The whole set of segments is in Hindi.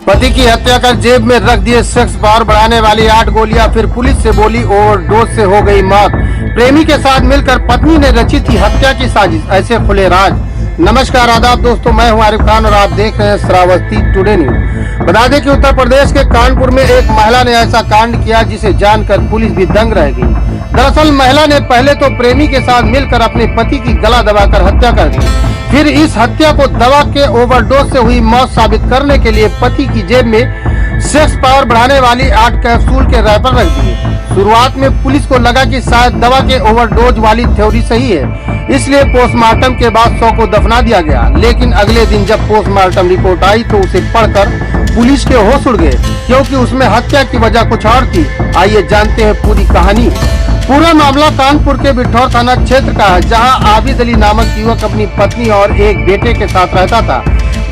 पति की हत्या कर जेब में रख दिए सेक्स पावर बढ़ाने वाली 8 गोलियां, फिर पुलिस से बोली ओवरडोज से हो गई मौत। प्रेमी के साथ मिलकर पत्नी ने रची थी हत्या की साजिश, ऐसे खुले राज। नमस्कार आदाब दोस्तों, मैं हूं आरिफ खान और आप देख रहे हैं श्रावस्ती टुडे न्यूज। बता दें कि उत्तर प्रदेश के कानपुर में एक महिला ने ऐसा कांड किया जिसे जानकर पुलिस भी दंग रह गई। दरअसल महिला ने पहले तो प्रेमी के साथ मिलकर अपने पति की गला दबाकर हत्या कर दी, फिर इस हत्या को दवा के ओवरडोज से हुई मौत साबित करने के लिए पति की जेब में सेक्स पावर बढ़ाने वाली 8 कैप्सूल के रैपर रख दिए। शुरुआत में पुलिस को लगा कि शायद दवा के ओवरडोज वाली थ्योरी सही है, इसलिए पोस्टमार्टम के बाद शव को दफना दिया गया। लेकिन अगले दिन जब पोस्टमार्टम रिपोर्ट आई तो उसे पढ़कर पुलिस के होश उड़ गए, क्योंकि उसमें हत्या की वजह कुछ और थी। आइए जानते हैं पूरी कहानी। पूरा मामला कानपुर के बिठौर थाना क्षेत्र का है, जहां आबिद अली नामक युवक अपनी पत्नी और एक बेटे के साथ रहता था।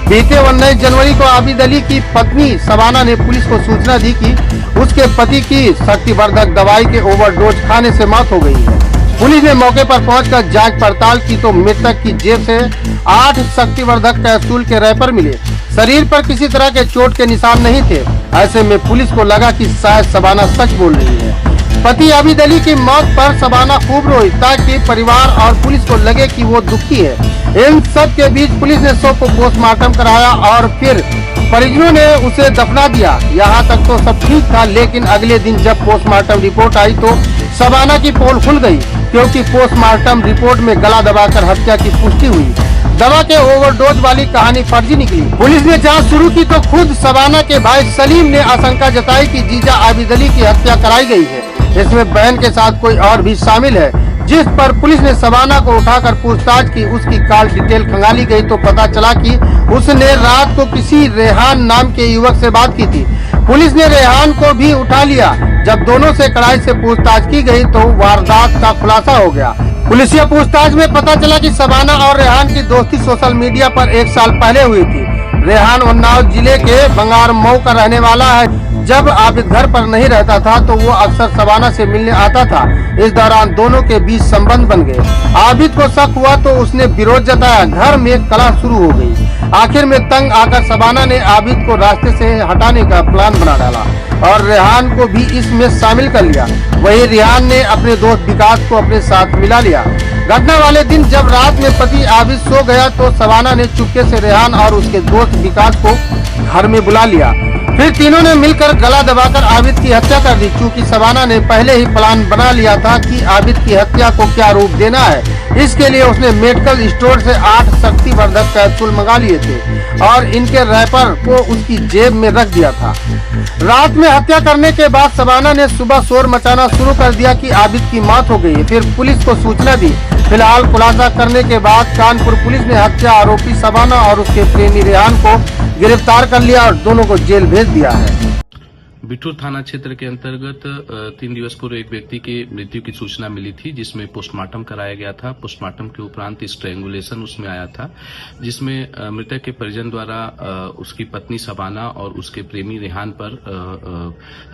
बीते 19 जनवरी को आबिद अली की पत्नी शबाना ने पुलिस को सूचना दी कि उसके पति की शक्तिवर्धक दवाई के ओवरडोज खाने से मौत हो गई है। पुलिस ने मौके पर पहुंचकर जांच पड़ताल की तो मृतक की जेब से 8 शक्तिवर्धक कैप्सूल के रैपर मिले। शरीर पर किसी तरह के चोट के निशान नहीं थे। ऐसे में पुलिस को लगा कि शायद शबाना सच बोल रही है। पति आबिद अली की मौत पर शबाना खूब रोई, ताकि परिवार और पुलिस को लगे कि वो दुखी है। इन सब के बीच पुलिस ने शव को पोस्टमार्टम कराया और फिर परिजनों ने उसे दफना दिया। यहाँ तक तो सब ठीक था, लेकिन अगले दिन जब पोस्टमार्टम रिपोर्ट आई तो शबाना की पोल खुल गई, क्योंकि पोस्टमार्टम रिपोर्ट में गला दबाकर हत्या की पुष्टि हुई। दवा के ओवरडोज वाली कहानी फर्जी निकली। पुलिस ने जांच शुरू की तो खुद शबाना के भाई सलीम ने आशंका जताई कि जीजा आबिद अली की हत्या कराई गई है। इसमें बहन के साथ कोई और भी शामिल है, जिस पर पुलिस ने शबाना को उठाकर पूछताछ की। उसकी कॉल डिटेल खंगाली गई तो पता चला कि उसने रात को किसी रेहान नाम के युवक से बात की थी। पुलिस ने रेहान को भी उठा लिया। जब दोनों से कड़ाई से पूछताछ की गई तो वारदात का खुलासा हो गया। पुलिसिया पूछताछ में पता चला कि शबाना और रेहान की दोस्ती सोशल मीडिया पर 1 साल पहले हुई थी। रेहान उन्नाव जिले के बंगार मऊ का रहने वाला है। जब आबिद घर पर नहीं रहता था तो वो अक्सर शबाना से मिलने आता था। इस दौरान दोनों के बीच संबंध बन गए। आबिद को शक हुआ तो उसने विरोध जताया। घर में कलह शुरू हो गई। आखिर में तंग आकर शबाना ने आबिद को रास्ते से हटाने का प्लान बना डाला और रेहान को भी इसमें शामिल कर लिया। वहीं रेहान ने अपने दोस्त विकास को अपने साथ मिला लिया। घटना वाले दिन जब रात में पति आबिद सो गया तो शबाना ने चुपके से रेहान और उसके दोस्त विकास को घर में बुला लिया। फिर तीनों ने मिलकर गला दबाकर आबिद की हत्या कर दी। चूँकि शबाना ने पहले ही प्लान बना लिया था कि आबिद की हत्या को क्या रूप देना है, इसके लिए उसने मेडिकल स्टोर से 8 शक्तिवर्धक कैप्सूल मंगा लिए थे और इनके रैपर को उसकी जेब में रख दिया था। रात में हत्या करने के बाद शबाना ने सुबह शोर मचाना शुरू कर दिया कि आबिद की मौत हो गई है। फिर पुलिस को सूचना दी। फिलहाल खुलासा करने के बाद कानपुर पुलिस ने हत्या आरोपी शबाना और उसके प्रेमी रेहान को गिरफ्तार कर लिया और दोनों को जेल भेज दिया है। बिठूर थाना क्षेत्र के अंतर्गत 3 दिवस पूर्व एक व्यक्ति की मृत्यु की सूचना मिली थी, जिसमें पोस्टमार्टम कराया गया था। पोस्टमार्टम के उपरांत स्ट्रैंगुलेशन उसमें आया था, जिसमें मृतक के परिजन द्वारा उसकी पत्नी शबाना और उसके प्रेमी रेहान पर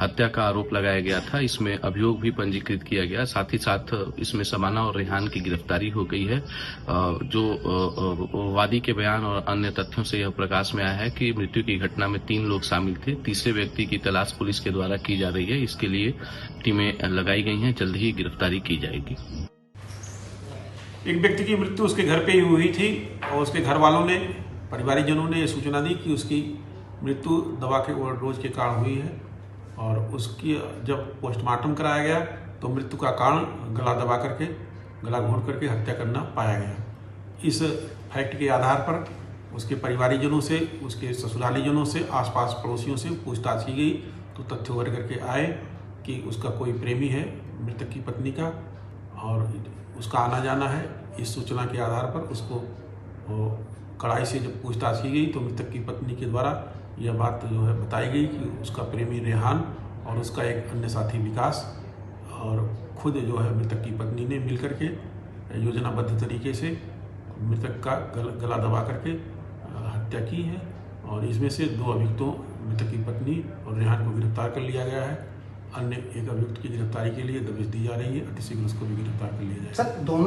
हत्या का आरोप लगाया गया था। इसमें अभियोग भी पंजीकृत किया गया। साथ ही साथ इसमें शबाना और रेहान की गिरफ्तारी हो गई है। जो वादी के बयान और अन्य तथ्यों से यह प्रकाश में आया है कि मृत्यु की घटना में 3 लोग शामिल थे। तीसरे व्यक्ति की तलाश पुलिस के द्वारा की जा रही है। इसके लिए टीमें लगाई गई हैं, जल्द ही गिरफ्तारी की जाएगी। एक व्यक्ति की मृत्यु उसके घर पे ही हुई थी और उसके घर वालों ने, परिवारजनों ने सूचना दी कि उसकी मृत्यु दवा के ओवरडोज के कारण हुई है। और उसकी जब पोस्टमार्टम कराया गया तो मृत्यु का कारण गला दबा करके, गला घोंट करके हत्या करना पाया गया। इस फैक्ट के आधार पर उसके परिवारजनों से, उसके ससुरालीजनों से, आसपास पड़ोसियों से पूछताछ की गई तो तथ्य उभर करके आए कि उसका कोई प्रेमी है मृतक की पत्नी का और उसका आना जाना है। इस सूचना के आधार पर उसको कड़ाई से जब पूछताछ की गई तो मृतक की पत्नी के द्वारा यह बात जो है बताई गई कि उसका प्रेमी रेहान और उसका एक अन्य साथी विकास और खुद जो है मृतक की पत्नी ने मिलकर के योजनाबद्ध तरीके से मृतक का गला दबा करके हत्या की है। और इसमें से 2 अभियुक्तों, मृतक की पत्नी और रेहान को गिरफ्तार कर लिया गया है। अन्य एक अभियुक्त की गिरफ्तारी के लिए दबिश दी जा रही है। अतिशीघ्र उसको भी गिरफ्तार कर लिया जाएगा। सर दोनों